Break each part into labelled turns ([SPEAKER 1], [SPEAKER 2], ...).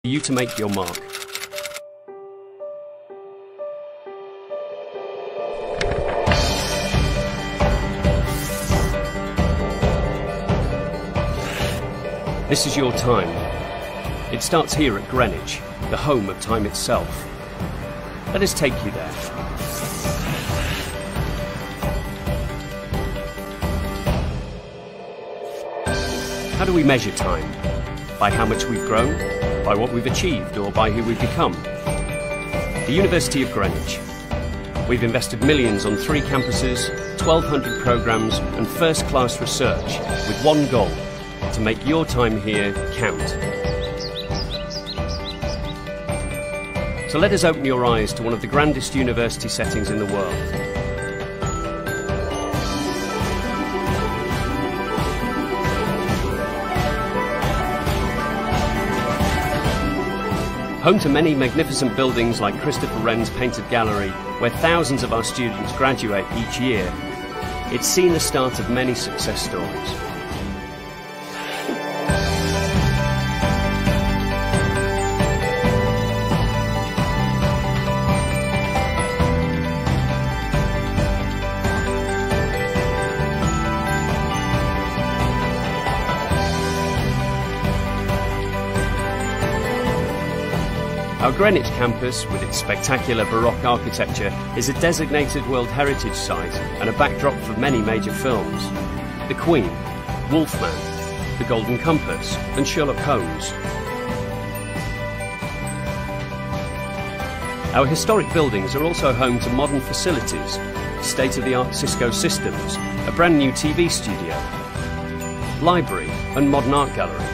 [SPEAKER 1] you to make your mark. This is your time. It starts here at Greenwich, the home of time itself. Let us take you there. How do we measure time? By how much we've grown? By what we've achieved, or by who we've become? The University of Greenwich. We've invested millions on 3 campuses, 1,200 programmes and first-class research with one goal: to make your time here count. So let us open your eyes to one of the grandest university settings in the world. Home to many magnificent buildings like Christopher Wren's Painted Gallery, where thousands of our students graduate each year, it's seen the start of many success stories. Our Greenwich campus, with its spectacular Baroque architecture, is a designated World Heritage Site and a backdrop for many major films: The Queen, Wolfman, The Golden Compass and Sherlock Holmes. Our historic buildings are also home to modern facilities, state-of-the-art Cisco systems, a brand new TV studio, library and modern art gallery.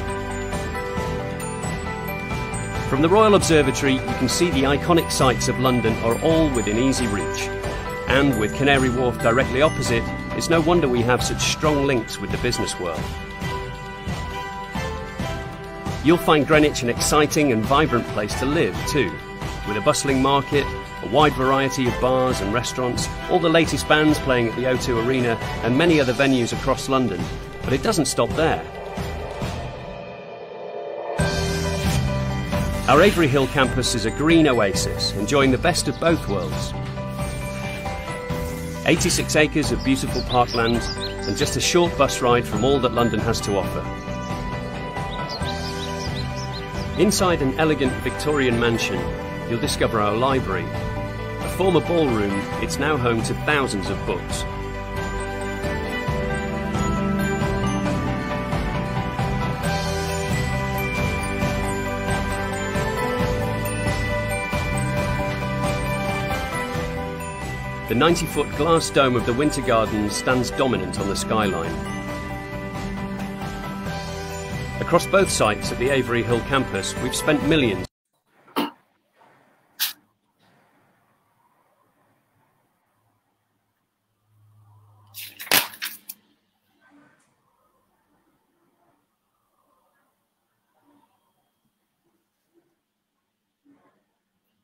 [SPEAKER 1] From the Royal Observatory, you can see the iconic sights of London are all within easy reach. And with Canary Wharf directly opposite, it's no wonder we have such strong links with the business world. You'll find Greenwich an exciting and vibrant place to live too, with a bustling market, a wide variety of bars and restaurants, all the latest bands playing at the O2 Arena and many other venues across London. But it doesn't stop there. Our Avery Hill campus is a green oasis, enjoying the best of both worlds. 86 acres of beautiful parkland and just a short bus ride from all that London has to offer. Inside an elegant Victorian mansion, you'll discover our library. A former ballroom, it's now home to thousands of books. The 90-foot glass dome of the Winter Garden stands dominant on the skyline. Across both sites at the Avery Hill campus, we've spent millions.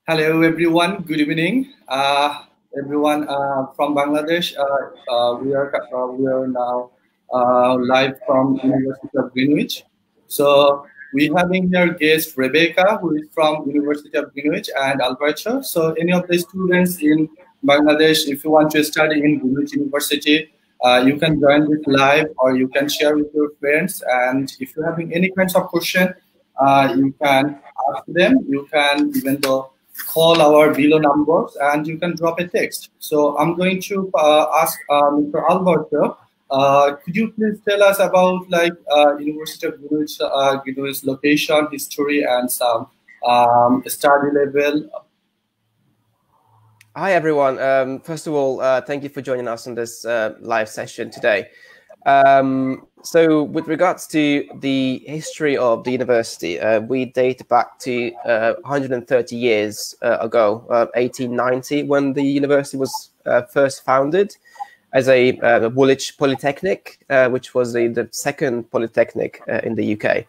[SPEAKER 2] Hello, everyone. Good evening. Everyone from Bangladesh, we are now live from University of Greenwich. So we having here guest Rebecca, who is from University of Greenwich, and Alberto. So any of the students in Bangladesh, if you want to study in Greenwich University, you can join this live, or you can share with your friends. And if you're having any kinds of question, you can ask them. You can even though call our below numbers, and you can drop a text. So I'm going to ask Mr. Alberto, could you please tell us about University of Greenwich, Greenwich location, history, and some study level?
[SPEAKER 3] Hi everyone. First of all, thank you for joining us on this live session today. So with regards to the history of the university, we date back to 130 years ago, 1890, when the university was first founded as a Woolwich Polytechnic, which was the second polytechnic in the UK.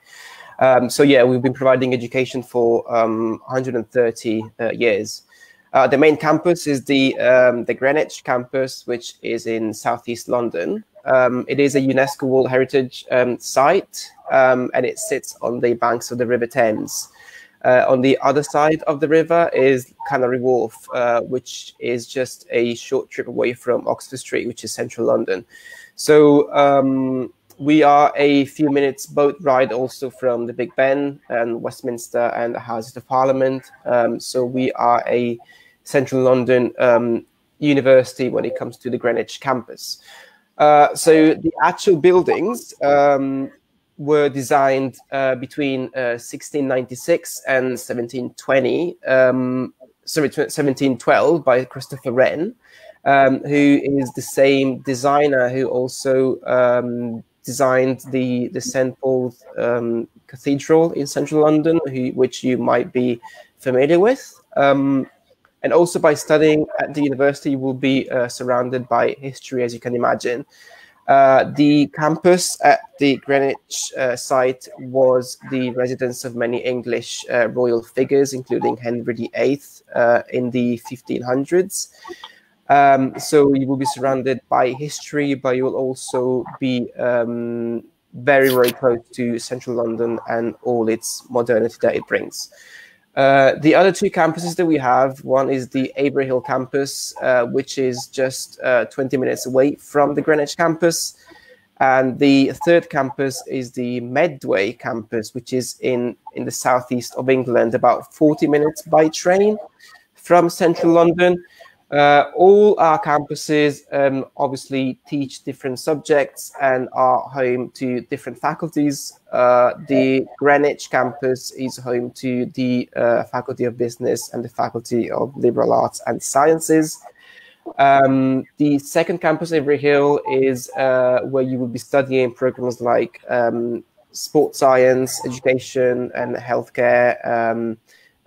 [SPEAKER 3] So yeah, we've been providing education for 130 years. The main campus is the Greenwich campus, which is in southeast London. It is a UNESCO World Heritage Site, and it sits on the banks of the River Thames. On the other side of the river is Canary Wharf, which is just a short trip away from Oxford Street, which is central London. So we are a few minutes boat ride also from the Big Ben and Westminster and the Houses of Parliament. So we are a central London university when it comes to the Greenwich campus. So the actual buildings were designed between 1696 and 1712 by Christopher Wren, who is the same designer who also designed the St. Paul's Cathedral in central London, which you might be familiar with. And also by studying at the university, you will be surrounded by history, as you can imagine. The campus at the Greenwich site was the residence of many English royal figures, including Henry VIII in the 1500s. So you will be surrounded by history, but you will also be very, very close to central London and all its modernity that it brings. The other two campuses that we have, one is the Avery Hill campus, which is just 20 minutes away from the Greenwich campus. And the third campus is the Medway campus, which is in the southeast of England, about 40 minutes by train from central London. All our campuses obviously teach different subjects and are home to different faculties. The Greenwich campus is home to the Faculty of Business and the Faculty of Liberal Arts and Sciences. The second campus, Avery Hill, is where you will be studying programs like sports science, education, and healthcare,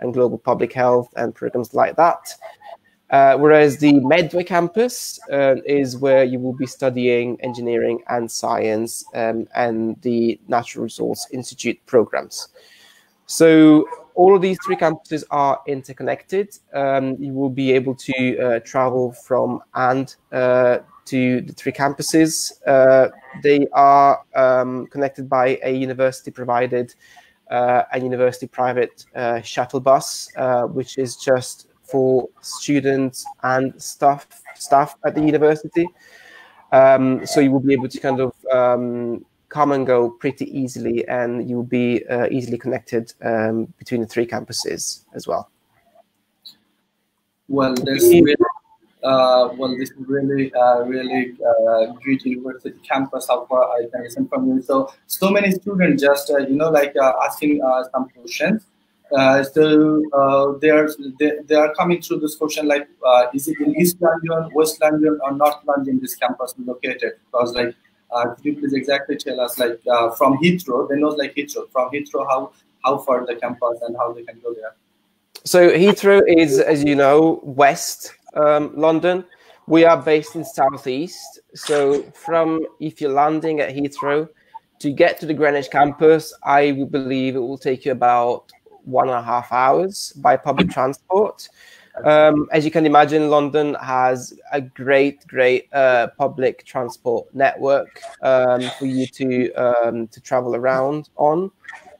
[SPEAKER 3] and global public health, and programs like that. Whereas the Medway campus is where you will be studying engineering and science and the Natural Resource Institute programs. So all of these three campuses are interconnected. You will be able to travel from and to the three campuses. They are connected by a university-provided and university-private shuttle bus, which is just for students and staff at the university. So you will be able to kind of come and go pretty easily, and you will be easily connected between the three campuses as well.
[SPEAKER 2] Well, this is really great university campus. How far I can listen from you. So many students just asking some questions. So they are coming through this question like, is it in East London, West London, or North London this campus is located? Because like, could you please exactly tell us, like from Heathrow, they know like Heathrow, from Heathrow how far the campus and how they can go there?
[SPEAKER 3] So Heathrow is, as you know, West London. We are based in Southeast. So if you're landing at Heathrow, to get to the Greenwich campus, I would believe it will take you about 1.5 hours by public transport. As you can imagine, London has a great public transport network for you to travel around on.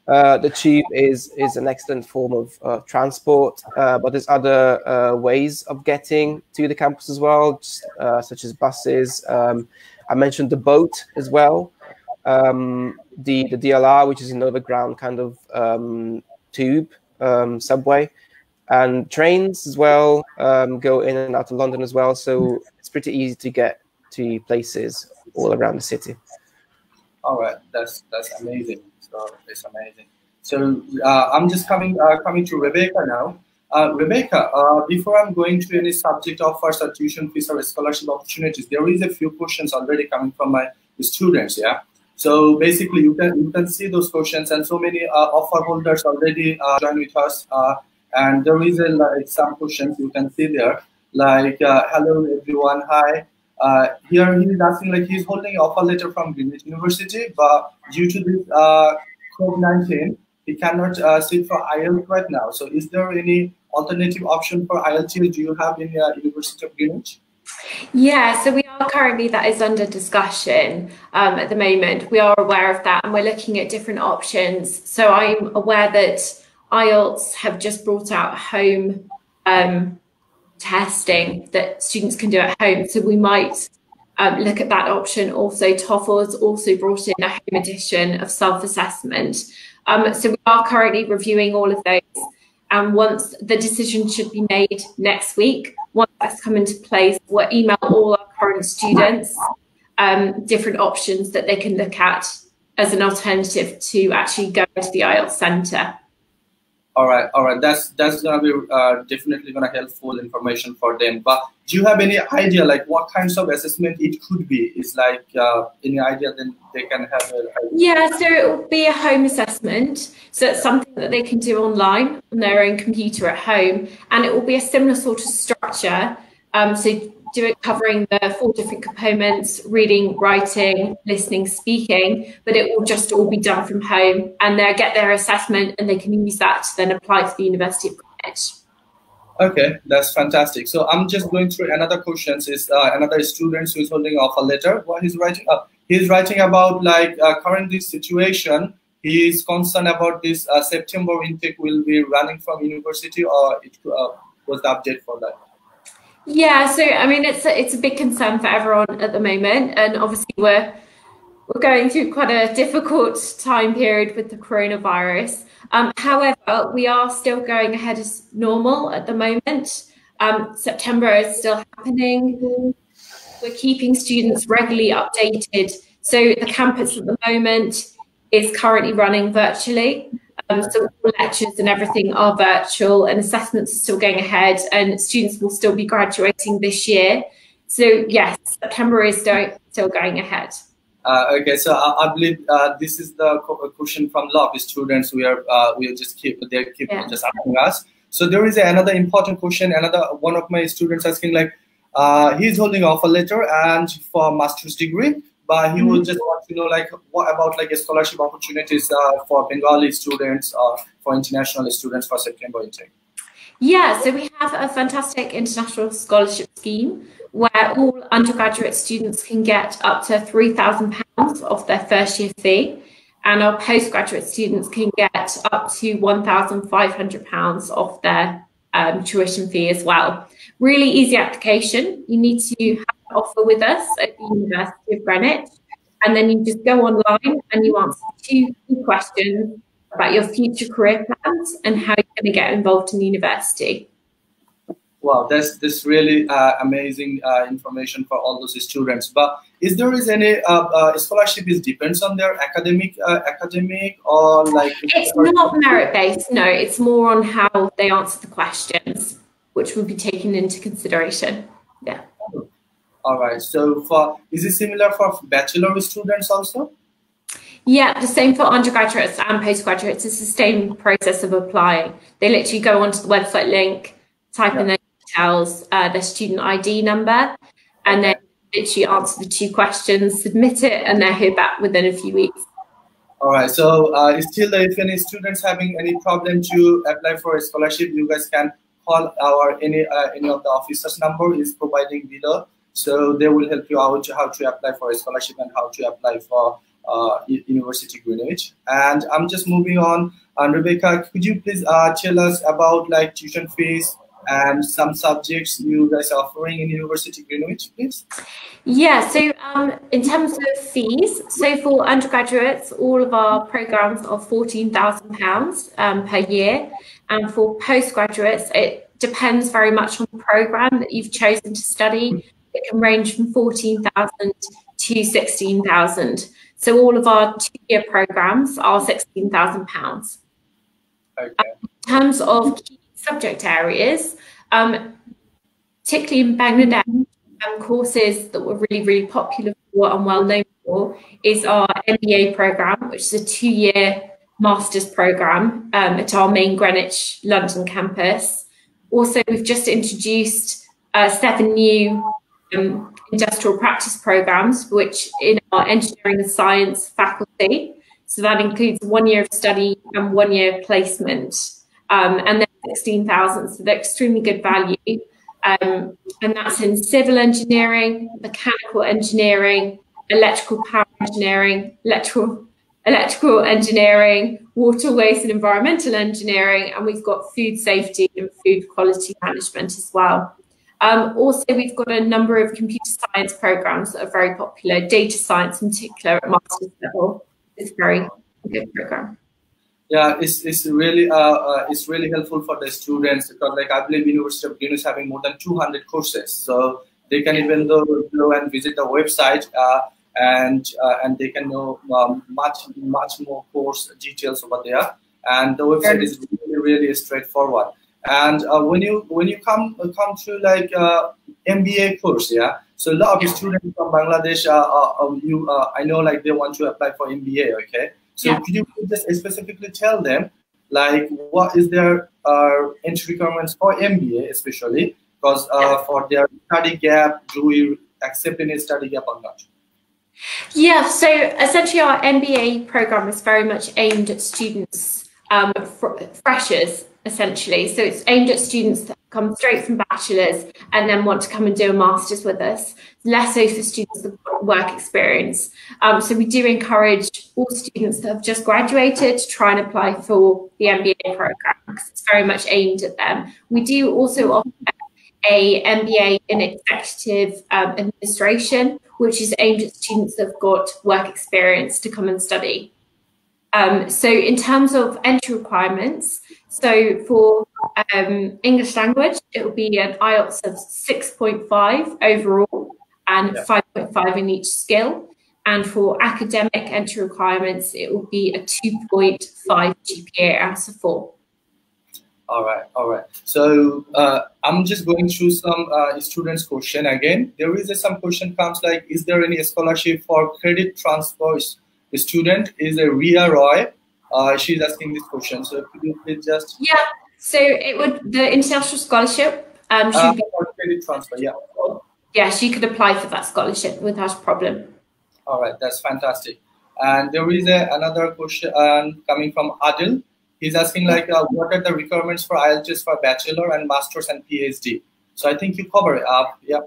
[SPEAKER 3] The tube is an excellent form of transport, but there's other ways of getting to the campus as well, such as buses. I mentioned the boat as well, the DLR, which is an overground kind of tube subway, and trains as well go in and out of London as well. So it's pretty easy to get to places all around the city.
[SPEAKER 2] All right, that's amazing. So it's amazing. So I'm just coming to Rebecca now. Rebecca, before I'm going to any subject offers or tuition fees or scholarship opportunities, there is a few questions already coming from my students. Yeah. So basically, you can see those questions, and so many offer holders already join with us. And there is some questions you can see there, like hello everyone, hi. Here he is asking, like, he's holding an offer letter from Greenwich University, but due to this COVID-19, he cannot sit for IELTS right now. So is there any alternative option for IELTS do you have in the University of Greenwich?
[SPEAKER 4] Yeah, so we are currently, that is under discussion at the moment. We are aware of that, and we're looking at different options. So I'm aware that IELTS have just brought out home testing that students can do at home. So we might look at that option. Also, TOEFL has also brought in a home edition of self-assessment. So we are currently reviewing all of those. And once the decision should be made next week, once that's come into place, we'll email all our current students different options that they can look at as an alternative to actually go to the IELTS centre.
[SPEAKER 2] All right. That's gonna be definitely gonna helpful information for them. But do you have any idea like what kinds of assessment it could be? Is like any idea then they can have a
[SPEAKER 4] Yeah, so it will be a home assessment. So it's something that they can do online on their own computer at home, and it will be a similar sort of structure. So do it covering the 4 different components: reading, writing, listening, speaking, but it will just all be done from home, and they'll get their assessment and they can use that to then apply to the University of Greenwich.
[SPEAKER 2] Okay, that's fantastic. So I'm just going through another question. Is another student who is holding off a letter. What he's writing up? He's writing about like current this situation. He is concerned about this September intake will be running from university, or it was the update for that.
[SPEAKER 4] Yeah, so I mean it's a big concern for everyone at the moment, and obviously we're going through quite a difficult time period with the coronavirus. However, we are still going ahead as normal at the moment. September is still happening. We're keeping students regularly updated. So the campus at the moment is currently running virtually. So all lectures and everything are virtual, and assessments are still going ahead, and students will still be graduating this year. So yes, September is still going ahead.
[SPEAKER 2] Okay, so I believe this is the question from a lot of students. We just keep just asking us. So there is another important question. Another one of my students asking like he's holding off a letter and for master's degree, but he will just want to know like what about like a scholarship opportunities for Bengali students or for international students for September intake.
[SPEAKER 4] Yeah, so we have a fantastic international scholarship scheme where all undergraduate students can get up to £3,000 off their first year fee, and our postgraduate students can get up to £1,500 off their tuition fee as well. Really easy application. You need to have an offer with us at the University of Greenwich, and then you just go online and you answer 2 key questions about your future career plans and how you're going to get involved in the university.
[SPEAKER 2] Wow, that's really amazing information for all those students. But is there any scholarship is depends on their academic or like?
[SPEAKER 4] It's not merit based. No, it's more on how they answer the questions, which will be taken into consideration. Yeah.
[SPEAKER 2] All right. So is it similar for bachelor students also?
[SPEAKER 4] Yeah, the same for undergraduates and postgraduates. It's the same process of applying. They literally go onto the website link, type in their details, their student ID number, and then literally answer the 2 questions, submit it, and they'll hear back within a few weeks.
[SPEAKER 2] All right. So still, if any students having any problem to apply for a scholarship, you guys can call any of the officers' number is providing below. So they will help you out how to apply for a scholarship and how to apply for University Greenwich. And I'm just moving on. And Rebecca, could you please tell us about like tuition fees and some subjects you guys are offering in University Greenwich, please?
[SPEAKER 4] Yeah, so in terms of fees, so for undergraduates, all of our programs are £14,000 per year. And for postgraduates, it depends very much on the program that you've chosen to study. It can range from 14,000 to 16,000. So all of our 2-year programs are £16,000.
[SPEAKER 2] Okay.
[SPEAKER 4] In terms of key subject areas, particularly in Bangladesh, courses that were really, really popular for and well known for is our MBA program, which is a 2-year master's program at our main Greenwich London campus. Also, we've just introduced 7 new industrial practice programs, which in our engineering and science faculty. So that includes 1 year of study and 1 year placement. And they're 16,000, so they're extremely good value. And that's in civil engineering, mechanical engineering, electrical power engineering, electrical engineering, water, waste and environmental engineering, and we've got food safety and food quality management as well. Also, we've got a number of computer science programs that are very popular. Data science, in particular, at master's level, is a very good program.
[SPEAKER 2] Yeah, it's really helpful for the students, because like I believe University of Greenwich is having more than 200 courses, so they can even go and visit the website and they can know much more course details over there. And the website is really straightforward. And when you come to like MBA course, yeah. So a lot of students from Bangladesh, I know like they want to apply for MBA. Okay. So could you just specifically tell them like what is their entry requirements for MBA, especially because for their study gap, do we accept any study gap or not?
[SPEAKER 4] Yeah. So essentially, our MBA program is very much aimed at students, freshers. Essentially, so it's aimed at students that come straight from bachelor's and then want to come and do a master's with us, less so for students that have got work experience. So we do encourage all students that have just graduated to try and apply for the MBA program, because it's very much aimed at them. We do also offer a MBA in executive administration, which is aimed at students that have got work experience to come and study. So in terms of entry requirements, so for English language, it will be an IELTS of 6.5 overall and 5.5 in each skill. And for academic entry requirements, it will be a 2.5 GPA out of 4.
[SPEAKER 2] All right. So I'm just going through some students' question again. There is some question comes like, is there any scholarship for credit transfers? The student is a Ria Roy. She's asking this question. So could you please just... Yeah,
[SPEAKER 4] so it would, the international scholarship should be...
[SPEAKER 2] For credit transfer, yeah.
[SPEAKER 4] Yeah, she could apply for that scholarship without a problem.
[SPEAKER 2] All right, that's fantastic. And there is another question coming from Adil. He's asking like, what are the requirements for IELTS for bachelor and master's and PhD? So I think you cover it up, yeah.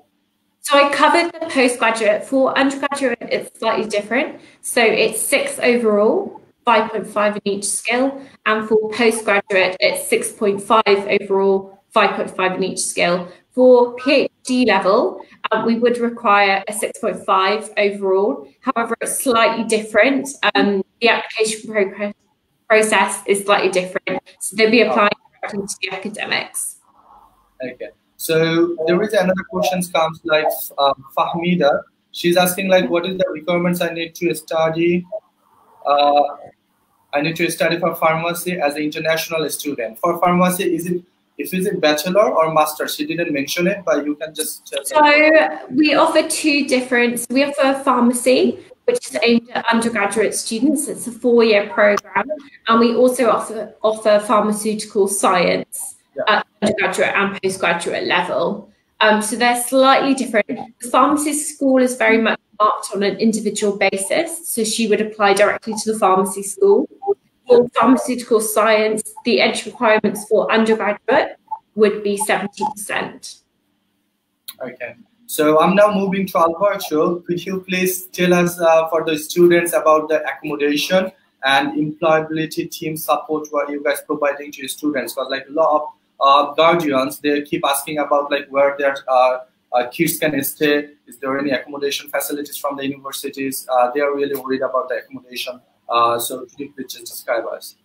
[SPEAKER 4] So I covered the postgraduate. For undergraduate, it's slightly different. So it's 6 overall, 5.5 in each skill. And for postgraduate, it's 6.5 overall, 5.5 in each skill. For PhD level, we would require a 6.5 overall. However, it's slightly different. The application process is slightly different. So they'll be applying directly to the academics.
[SPEAKER 2] Okay. So there is another question comes like Fahmida. She's asking like, what is the requirements I need to study? I need to study for pharmacy as an international student. For pharmacy, is it bachelor or master? She didn't mention it, but you can just tell.
[SPEAKER 4] So we offer two different. We offer pharmacy, which is aimed at undergraduate students. It's a 4-year program, and we also offer pharmaceutical science. At undergraduate and postgraduate level. So they're slightly different. The pharmacy school is very much marked on an individual basis. So she would apply directly to the pharmacy school. For pharmaceutical science, the entry requirements for undergraduate would be 70%.
[SPEAKER 2] Okay. So I'm now moving to Alberto. Could you please tell us for the students about the accommodation and employability team support what you guys providing to your students? Because like a lot of guardians, they keep asking about like where their kids can stay. Is there any accommodation facilities from the universities? They are really worried about the accommodation. So could you please just describe us?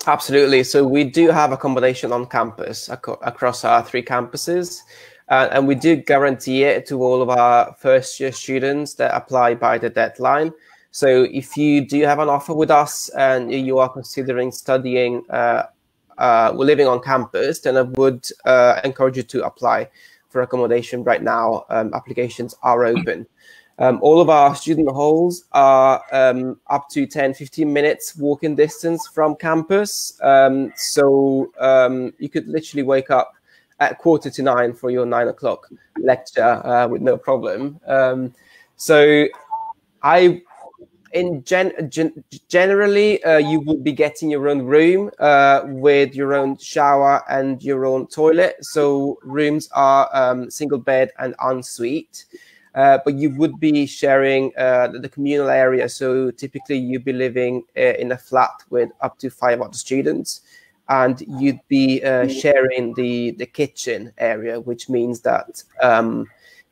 [SPEAKER 3] Absolutely. So we do have accommodation on campus across our 3 campuses. And we do guarantee it to all of our first-year students that apply by the deadline. So if you do have an offer with us and you are considering studying, living on campus, then I would encourage you to apply for accommodation right now. Applications are open. All of our student halls are up to 10-15 minutes walking distance from campus. So you could literally wake up at 8:45 for your 9 o'clock lecture with no problem. So generally, you would be getting your own room with your own shower and your own toilet. So rooms are single bed and ensuite. but you would be sharing the communal area. So typically you'd be living in a flat with up to 5 other students, and you'd be sharing the kitchen area, which means that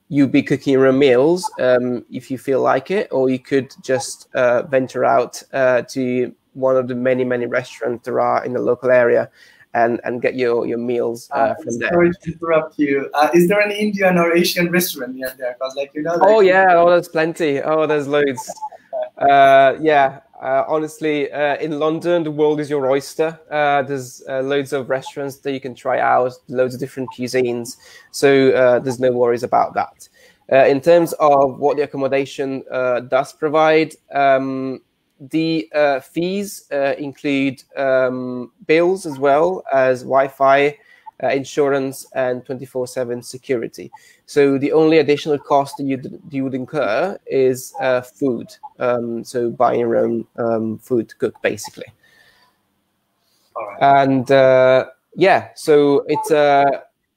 [SPEAKER 3] you'd be cooking your own meals if you feel like it, or you could just venture out to one of the many restaurants there are in the local area and get your meals from there.
[SPEAKER 2] Sorry to interrupt you. Is there any Indian or Asian restaurant near there? Because, like, you know. Like,
[SPEAKER 3] oh yeah, oh there's plenty. Oh, there's loads. Honestly, in London, the world is your oyster. There's loads of restaurants that you can try out, loads of different cuisines. So there's no worries about that. In terms of what the accommodation does provide, the fees include bills as well as Wi-Fi, insurance, and 24/7 security. So the only additional cost that you would incur is food. So buying your own food to cook, basically.
[SPEAKER 2] all right.
[SPEAKER 3] And so it's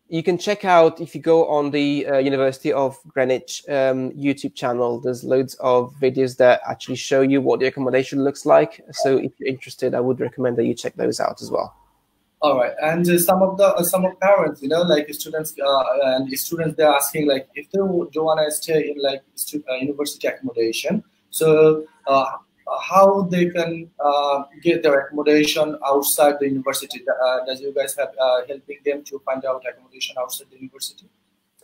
[SPEAKER 3] you can check out, if you go on the University of Greenwich YouTube channel, there's loads of videos that actually show you what the accommodation looks like. So if you're interested, I would recommend that you check those out as well.
[SPEAKER 2] All right, and some of parents, you know, like students they're asking, like, if they don't want to stay in like university accommodation, so how they can get their accommodation outside the university? Does you guys have helping them to find out accommodation outside the university?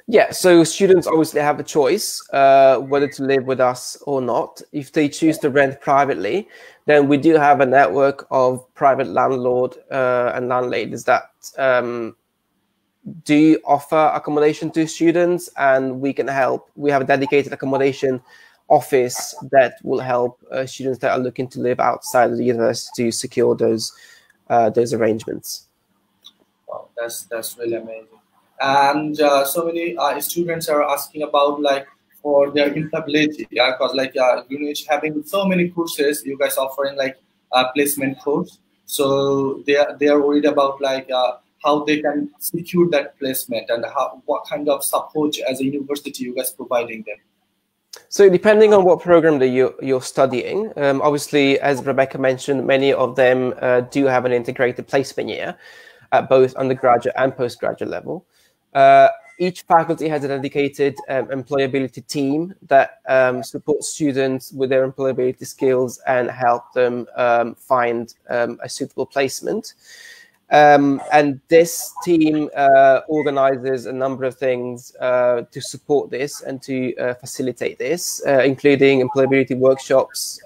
[SPEAKER 3] Yeah, so students obviously have a choice whether to live with us or not. If they choose to rent privately, then we do have a network of private landlord and landladies that do offer accommodation to students, and we can help. We have a dedicated accommodation office that will help students that are looking to live outside of the university to secure those arrangements.
[SPEAKER 2] Wow, that's really amazing. And so many students are asking about, like, for their instability, yeah, because like Greenwich having so many courses, you guys offering like a placement course, so they are worried about like how they can secure that placement, and what kind of support as a university you guys providing them.
[SPEAKER 3] So depending on what program that you're studying, obviously, as Rebecca mentioned, many of them do have an integrated placement year at both undergraduate and postgraduate level. Each faculty has a dedicated employability team that supports students with their employability skills and help them find a suitable placement. And this team organizes a number of things to support this and to facilitate this, including employability workshops.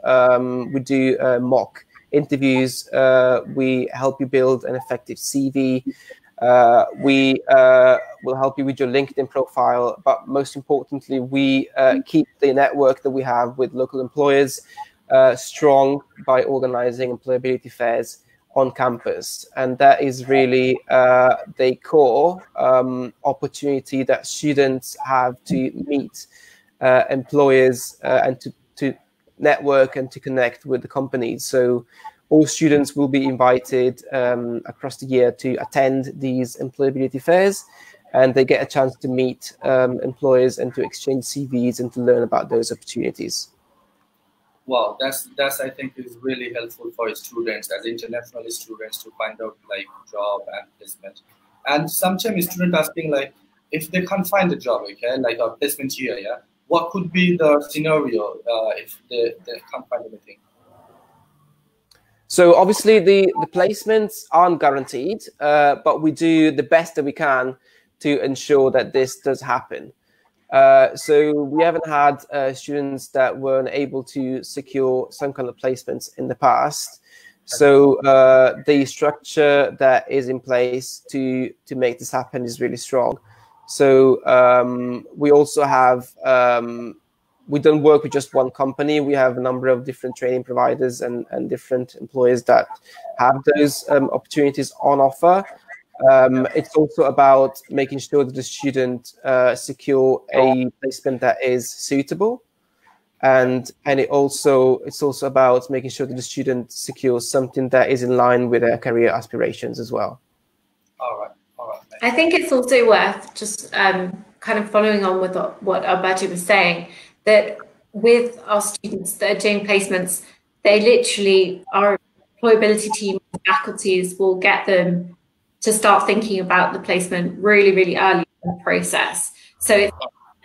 [SPEAKER 3] We do mock interviews. We help you build an effective CV. We will help you with your LinkedIn profile, but most importantly, we keep the network that we have with local employers strong by organizing employability fairs on campus. And that is really the core opportunity that students have to meet employers and to network and to connect with the companies. So all students will be invited across the year to attend these employability fairs, and they get a chance to meet employers and to exchange CVs and to learn about those opportunities.
[SPEAKER 2] Wow, that's I think is really helpful for students, as international students, to find out like job and placement. And sometimes students asking, like, if they can't find a job, okay, like a placement here, yeah, what could be the scenario if they can't find anything?
[SPEAKER 3] So obviously the placements aren't guaranteed, but we do the best that we can to ensure that this does happen. So we haven't had students that weren't able to secure some kind of placements in the past. So the structure that is in place to make this happen is really strong. So we also have, we don't work with just one company. We have a number of different training providers and different employers that have those opportunities on offer. It's also about making sure that the student secure a placement that is suitable, and it's also about making sure that the student secures something that is in line with their career aspirations as well.
[SPEAKER 2] All right.
[SPEAKER 4] I think it's also worth just kind of following on with what Alberto was saying, that with our students that are doing placements, they literally, our employability team, faculties will get them to start thinking about the placement really, really early in the process. So if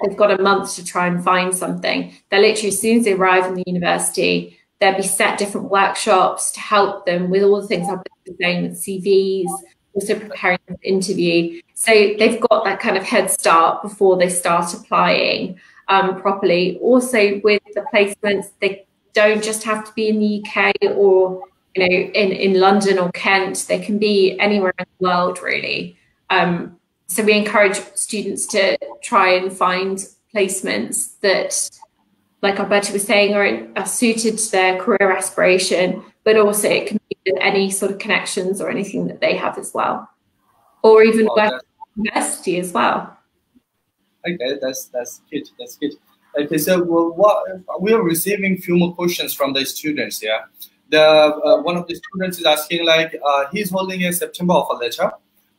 [SPEAKER 4] they've got a month to try and find something, they're literally, as soon as they arrive in the university, there'll be set different workshops to help them with all the things I've been saying with CVs, also preparing for the interview. So they've got that kind of head start before they start applying properly. Also with the placements, they don't just have to be in the UK or in London or Kent. They can be anywhere in the world, really. So we encourage students to try and find placements that, like Alberto was saying, are suited to their career aspiration, but also it can be with any sort of connections or anything that they have as well, or even work at university as well.
[SPEAKER 2] Okay, that's good. That's good. Okay, so we are receiving few more questions from the students. Yeah, one of the students is asking like he's holding a September offer letter,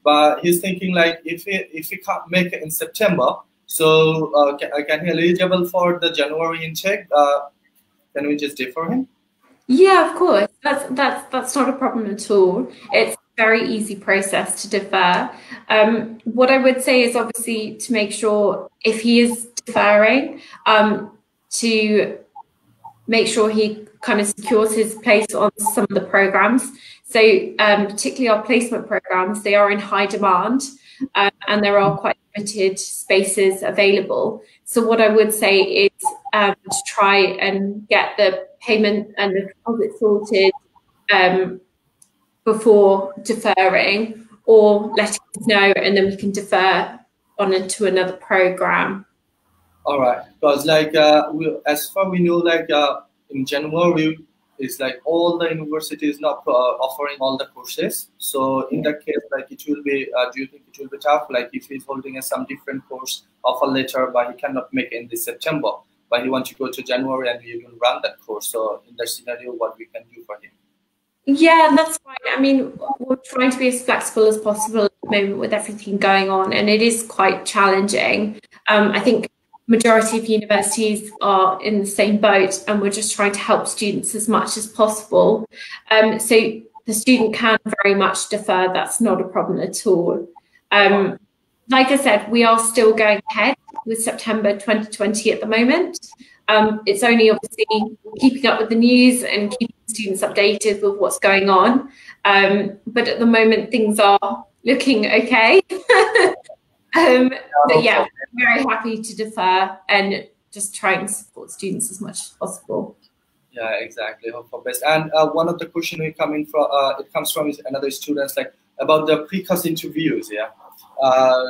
[SPEAKER 2] but he's thinking like if he can't make it in September, so can he eligible for the January intake? Can we just defer him?
[SPEAKER 4] Yeah, of course. That's not a problem at all. It's a very easy process to defer. What I would say is obviously to make sure if he is deferring, to make sure he kind of secures his place on some of the programs. So particularly our placement programs, they are in high demand and there are quite limited spaces available. So what I would say is to try and get the payment and the deposit sorted before deferring, or letting us know, and then we can defer on into another program.
[SPEAKER 2] All right, because like as far we know, like in January, it's like all the universities not offering all the courses. So in that case, like it will be. Do you think it will be tough? Like if he's holding some different course offer later, but he cannot make it in this September, but he wants to go to January and we will run that course. So in that scenario, what we can do for him?
[SPEAKER 4] Yeah, that's fine. I mean, we're trying to be as flexible as possible at the moment with everything going on, and it is quite challenging. I think majority of universities are in the same boat, and we're just trying to help students as much as possible. So the student can very much defer. That's not a problem at all. Like I said, we are still going ahead with September 2020 at the moment. It's only obviously keeping up with the news and keeping students updated with what's going on. But at the moment, things are looking okay. But yeah, we're very happy to defer and just try and support students as much as possible.
[SPEAKER 2] Yeah, exactly. Hope for best. And one of the questions we come in from it comes from is another students like about the pre-course interviews. Yeah.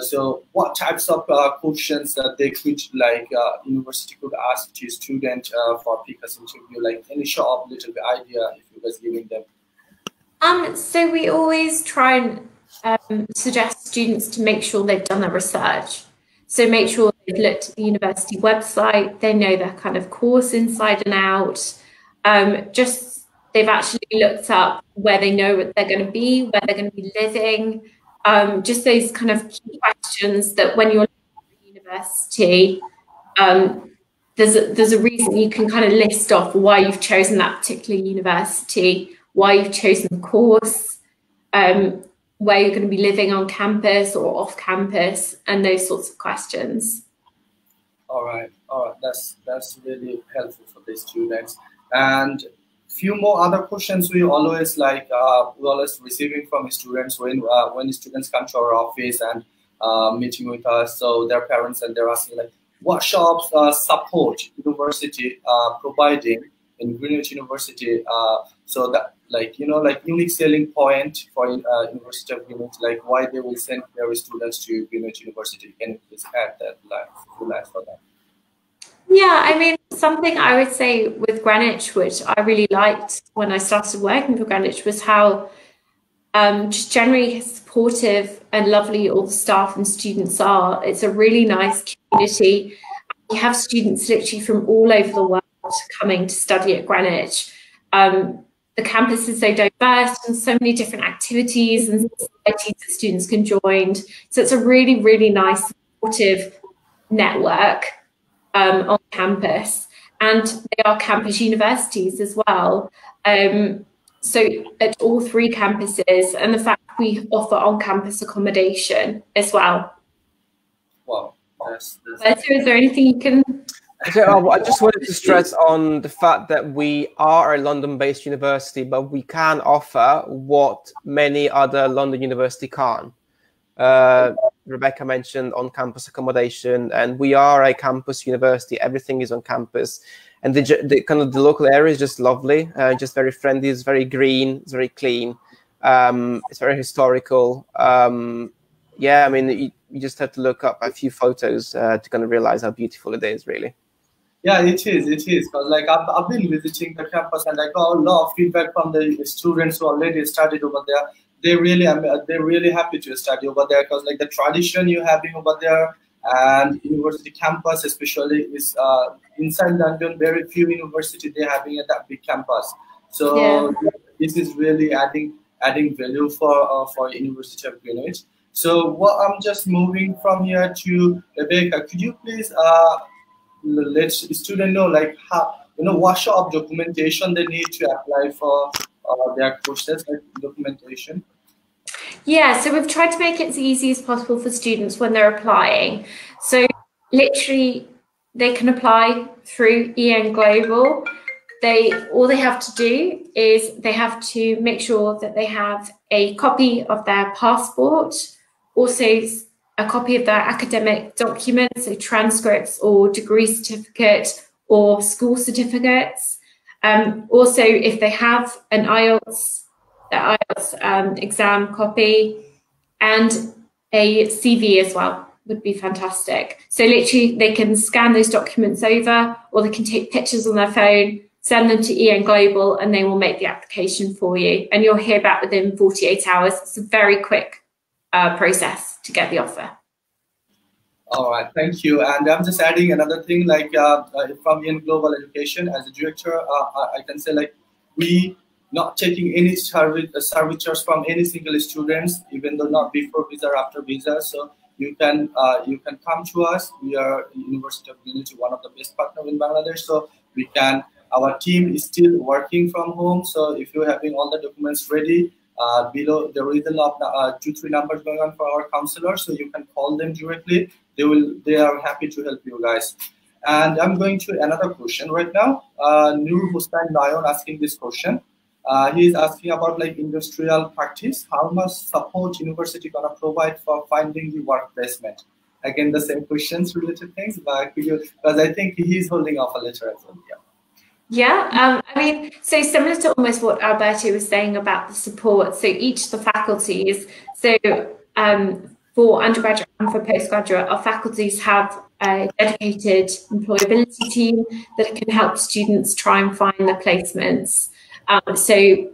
[SPEAKER 2] So what types of questions that they could like university could ask to student for pre-course interview? Like any short little bit idea if you guys giving them.
[SPEAKER 4] So we always try and suggest students to make sure they've done their research. So make sure they've looked at the university website, they know their kind of course inside and out. Just they've actually looked up where they know what they're going to be, where they're going to be living. Just those kind of key questions that when you're at university, there's a reason you can kind of list off why you've chosen that particular university, why you've chosen the course, where you're going to be living on campus or off campus, and those sorts of questions.
[SPEAKER 2] All right. That's really helpful for the students. And few more other questions we always receiving from students when students come to our office and meeting with us. So their parents, and they're asking like, what shops support university providing in Greenwich University, so that like unique selling point for University of Greenwich, like why they will send their students to Greenwich University. Can you please add that for that?
[SPEAKER 4] Yeah, I mean, something I would say with Greenwich, which I really liked when I started working for Greenwich, was how just generally supportive and lovely all the staff and students are. It's a really nice community. We have students literally from all over the world coming to study at Greenwich. The campus is so diverse and so many different activities and societies that students can join. So it's a really, really nice, supportive network on campus, and they are campus universities as well. So at all three campuses, and the fact we offer on-campus accommodation as well.
[SPEAKER 2] Wow.
[SPEAKER 4] So is there anything you can...
[SPEAKER 3] So I just wanted to stress on the fact that we are a London-based university, but we can offer what many other London universities can't. Rebecca mentioned on-campus accommodation, and we are a campus university. Everything is on campus, and the kind of the local area is just lovely, just very friendly. It's very green, it's very clean, it's very historical. Yeah, I mean, you just have to look up a few photos to kind of realize how beautiful it is, really.
[SPEAKER 2] Yeah, it is. Because like I've been visiting the campus, and I got a lot of feedback from the students who already studied over there. They're really happy to study over there, because like the tradition you're having over there, and university campus especially is inside London. Very few universities they're having at that big campus. So this is really adding value for University of Greenwich. So what I'm just moving from here to Rebecca. Could you please let students know, like, how, what sort of documentation they need to apply for their courses, like documentation?
[SPEAKER 4] Yeah, so we've tried to make it as easy as possible for students when they're applying. So literally, they can apply through EN Global. All they have to do is they have to make sure that they have a copy of their passport, also a copy of their academic documents, so transcripts or degree certificate or school certificates. Also, if they have an IELTS exam copy, and a CV as well would be fantastic. So literally they can scan those documents over, or they can take pictures on their phone, send them to EN Global, and they will make the application for you. And you'll hear back within 48 hours. It's a very quick process to get the offer.
[SPEAKER 2] All right, thank you. And I'm just adding another thing, like from EN Global Education, as a director, I can say, like, we not taking any services from any single students, even though not before visa or after visa. So you can come to us. We are University of Greenwich, one of the best partners in Bangladesh. So our team is still working from home. So if you're having all the documents ready, below there is a lot of 2-3 numbers going on for our counselors, so you can call them directly. They are happy to help you guys. And I'm going to another question right now. Nur Hussain Nayon asking this question. He's asking about, like, industrial practice. How much support university gonna provide for finding the work placement? Again, the same questions, related things, but because I think he's holding off a letter as well.
[SPEAKER 4] Yeah, I mean, so similar to almost what Alberto was saying about the support. So each of the faculties, so for undergraduate and for postgraduate, our faculties have a dedicated employability team that can help students try and find their placements. So I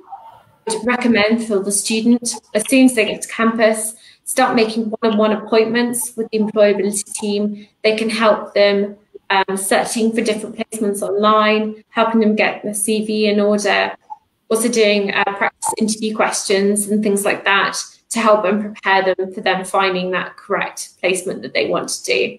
[SPEAKER 4] would recommend for the student, as soon as they get to campus, start making one-on-one appointments with the employability team. They can help them searching for different placements online, helping them get their CV in order, also doing practice interview questions and things like that to help and prepare them for them finding that correct placement that they want to do.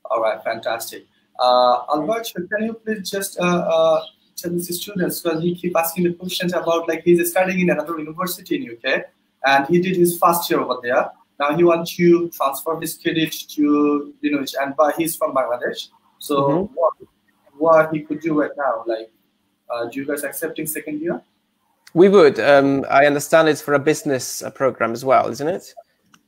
[SPEAKER 2] All right, fantastic. Alberto, can you please just tell the students, because he keep asking the questions about, like, he's studying in another university in UK, and he did his first year over there. Now he wants to transfer his credit to Greenwich, but he's from Bangladesh. So what he could do right now, like, do you guys accepting second year?
[SPEAKER 3] We would. I understand it's for a business program as well, isn't it?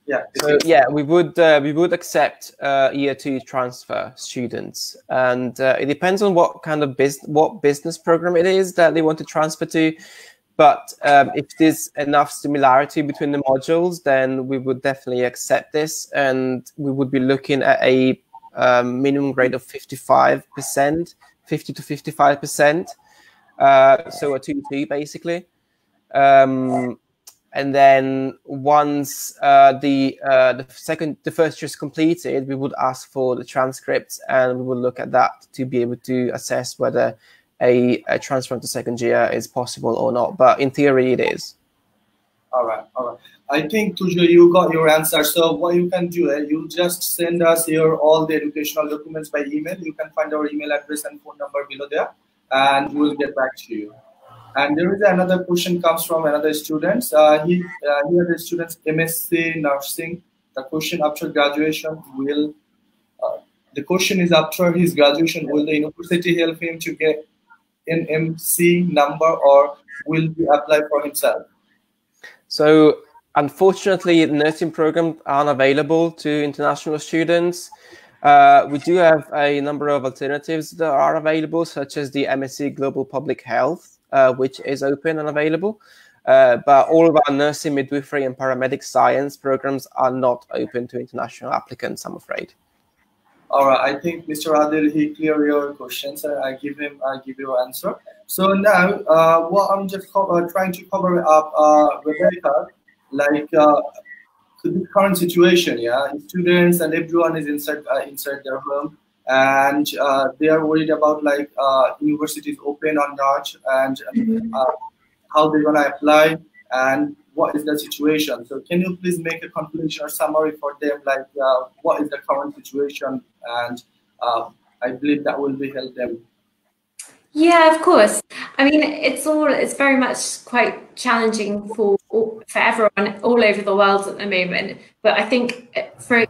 [SPEAKER 2] Yeah.
[SPEAKER 3] So yeah, we would accept year 2 transfer students, and it depends on what kind of business program it is that they want to transfer to. But if there's enough similarity between the modules, then we would definitely accept this, and we would be looking at a minimum grade of 55%, 50 to 55%. So a 2-2 basically. And then once the first year is completed, we would ask for the transcripts, and we will look at that to be able to assess whether a transfer to second year is possible or not. But in theory, it is.
[SPEAKER 2] All right. I think Tujo, you got your answer. So what you can do, you just send us here all the educational documents by email. You can find our email address and phone number below there, and we'll get back to you. And there is another question comes from another student. Here the student's MSc nursing. The question after graduation will. The question is after his graduation, will the university help him to get an MC number, or will he apply for himself?
[SPEAKER 3] So unfortunately, nursing programs aren't available to international students. We do have a number of alternatives that are available, such as the MSc Global Public Health, which is open and available. But all of our nursing, midwifery, and paramedic science programs are not open to international applicants, I'm afraid.
[SPEAKER 2] All right, I think Mr. Adil, he cleared your questions. I give you answer. So now, what I'm just trying to cover up, Rebecca, like the current situation, yeah, students and everyone is inside their home, and they are worried about like universities open or not, and how they're gonna apply, and what is the situation. So can you please make a conclusion or summary for them, like what is the current situation, and I believe that will be help them.
[SPEAKER 4] Yeah, of course. I mean, it's very much quite challenging for everyone all over the world at the moment. But I think from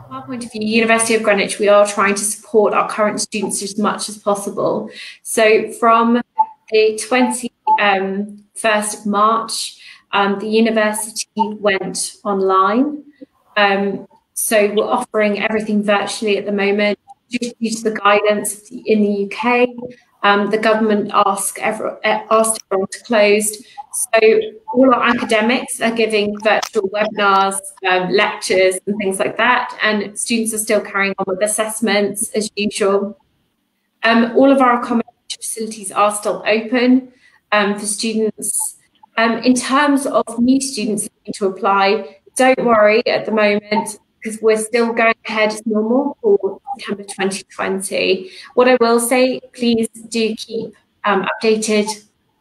[SPEAKER 4] our point of view, University of Greenwich, we are trying to support our current students as much as possible. So from the 21st of March, the university went online. So we're offering everything virtually at the moment due to the guidance in the UK. The government asked everyone to close. So all our academics are giving virtual webinars, lectures and things like that. And students are still carrying on with assessments as usual. All of our accommodation facilities are still open for students. In terms of new students looking to apply, don't worry at the moment, because we're still going ahead as normal for September 2020. What I will say, please do keep updated,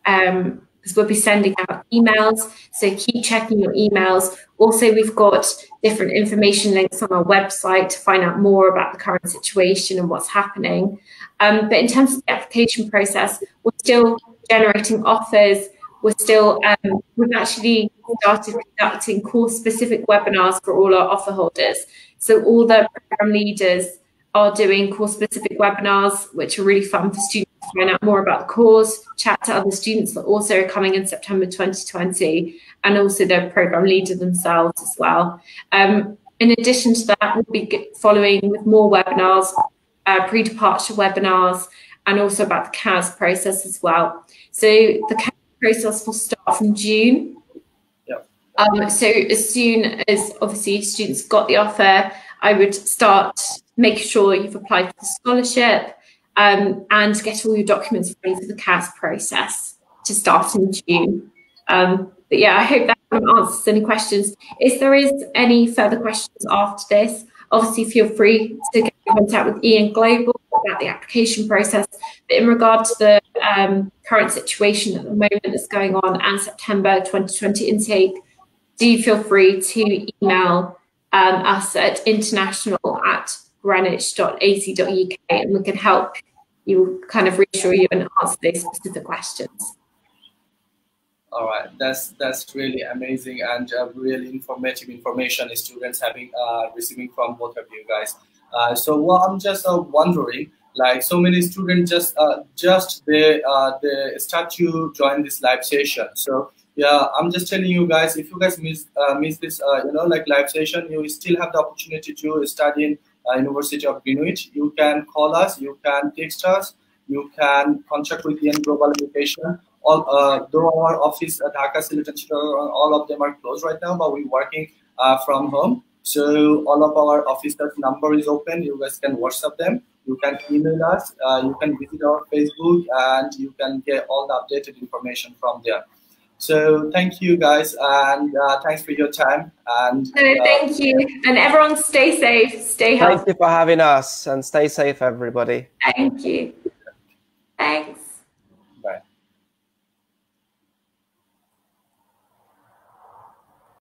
[SPEAKER 4] because we'll be sending out emails, so keep checking your emails. Also, we've got different information links on our website to find out more about the current situation and what's happening. But in terms of the application process, we're still generating offers. We're still, we've actually started conducting course-specific webinars for all our offer holders. So all the program leaders are doing course-specific webinars, which are really fun for students to find out more about the course, chat to other students that also are coming in September 2020, and also the program leader themselves as well. In addition to that, we'll be following with more webinars, pre-departure webinars, and also about the CAS process as well. So the CAS process will start from June. So as soon as obviously students got the offer, I would start making sure you've applied for the scholarship and get all your documents ready for the CAS process to start in June. But yeah, I hope that answers any questions. If there is any further questions after this, obviously feel free to get in contact with Ian Global about the application process. But in regard to the current situation at the moment that's going on and September 2020 intake, do feel free to email us at international@greenwich.ac.uk, and we can help you, kind of reassure you and answer those specific questions.
[SPEAKER 2] All right, that's really amazing and really informative information students receiving from both of you guys. So what I'm just wondering, like so many students they start to join this live session. So yeah, I'm just telling you guys, if you guys miss this like live session, you still have the opportunity to study in University of Greenwich. You can call us, you can text us, you can contact with Ian Global Education. All though our office at Dhaka, Sylhet, all of them are closed right now, but we're working from home. So all of our officers' number is open. You guys can WhatsApp them. You can email us. You can visit our Facebook, and you can get all the updated information from there. So thank you guys, and thanks for your time. And
[SPEAKER 4] thank you, and everyone stay safe, stay healthy.
[SPEAKER 3] Thank you for having us, and stay safe, everybody.
[SPEAKER 4] Thank you. Thanks.